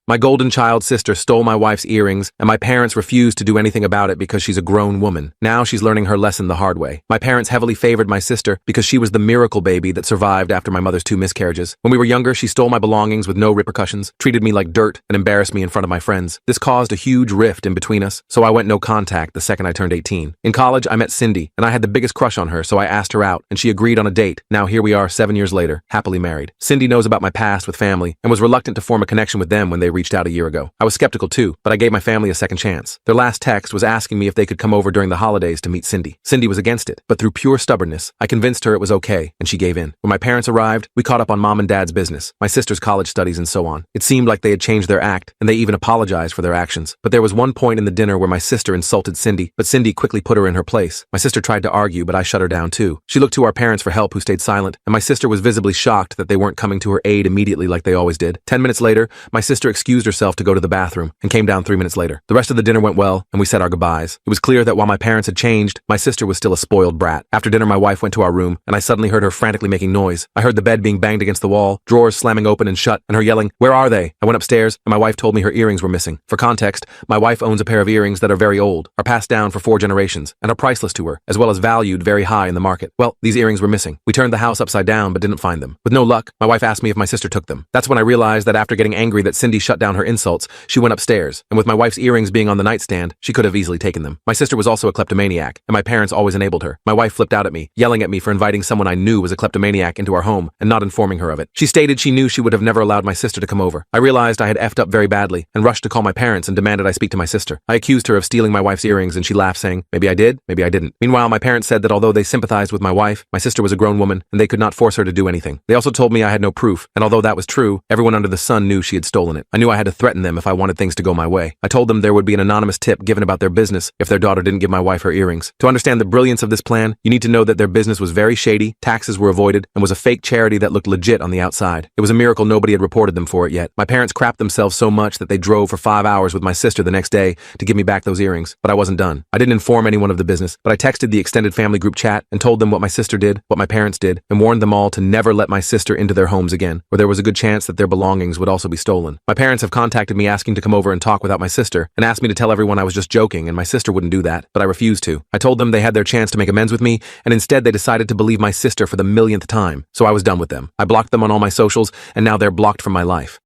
My golden child sister stole my wife's earrings, and my parents refused to do anything about it because she's a grown woman. Now she's learning her lesson the hard way. My parents heavily favored my sister because she was the miracle baby that survived after my mother's 2 miscarriages. When we were younger, she stole my belongings with no repercussions, treated me like dirt, and embarrassed me in front of my friends. This caused a huge rift in between us, so I went no contact the second I turned 18. In college, I met Cindy, and I had the biggest crush on her, so I asked her out, and she agreed on a date. Now here we are 7 years later, happily married. Cindy knows about my past with family and was reluctant to form a connection with them when they reached out a year ago. I was skeptical too, but I gave my family a second chance. Their last text was asking me if they could come over during the holidays to meet Cindy. Cindy was against it, but through pure stubbornness, I convinced her it was okay, and she gave in. When my parents arrived, we caught up on mom and dad's business, my sister's college studies and so on. It seemed like they had changed their act, and they even apologized for their actions. But there was one point in the dinner where my sister insulted Cindy, but Cindy quickly put her in her place. My sister tried to argue, but I shut her down too. She looked to our parents for help, who stayed silent, and my sister was visibly shocked that they weren't coming to her aid immediately like they always did. 10 minutes later, my sister excused herself to go to the bathroom and came down 3 minutes later. The rest of the dinner went well, and we said our goodbyes. It was clear that while my parents had changed, my sister was still a spoiled brat. After dinner, my wife went to our room, and I suddenly heard her frantically making noise. I heard the bed being banged against the wall, drawers slamming open and shut, and her yelling, "Where are they?" I went upstairs, and my wife told me her earrings were missing. For context, my wife owns a pair of earrings that are very old, are passed down for 4 generations, and are priceless to her, as well as valued very high in the market. Well, these earrings were missing. We turned the house upside down, but didn't find them. With no luck, my wife asked me if my sister took them. That's when I realized that after getting angry that Cindy shut down her insults, she went upstairs, and with my wife's earrings being on the nightstand, she could have easily taken them. My sister was also a kleptomaniac, and my parents always enabled her. My wife flipped out at me, yelling at me for inviting someone I knew was a kleptomaniac into our home and not informing her of it. She stated she knew she would have never allowed my sister to come over. I realized I had effed up very badly and rushed to call my parents and demanded I speak to my sister. I accused her of stealing my wife's earrings, and she laughed, saying, "Maybe I did, maybe I didn't." Meanwhile, my parents said that although they sympathized with my wife, my sister was a grown woman and they could not force her to do anything. They also told me I had no proof, and although that was true, everyone under the sun knew she had stolen it. I knew I had to threaten them if I wanted things to go my way. I told them there would be an anonymous tip given about their business if their daughter didn't give my wife her earrings. To understand the brilliance of this plan, you need to know that their business was very shady, taxes were avoided, and was a fake charity that looked legit on the outside. It was a miracle nobody had reported them for it yet. My parents crapped themselves so much that they drove for 5 hours with my sister the next day to give me back those earrings, but I wasn't done. I didn't inform anyone of the business, but I texted the extended family group chat and told them what my sister did, what my parents did, and warned them all to never let my sister into their homes again, or there was a good chance that their belongings would also be stolen. My parents have contacted me asking to come over and talk without my sister, and asked me to tell everyone I was just joking and my sister wouldn't do that, but I refused to. I told them they had their chance to make amends with me, and instead they decided to believe my sister for the millionth time, so I was done with them. I blocked them on all my socials, and now they're blocked from my life.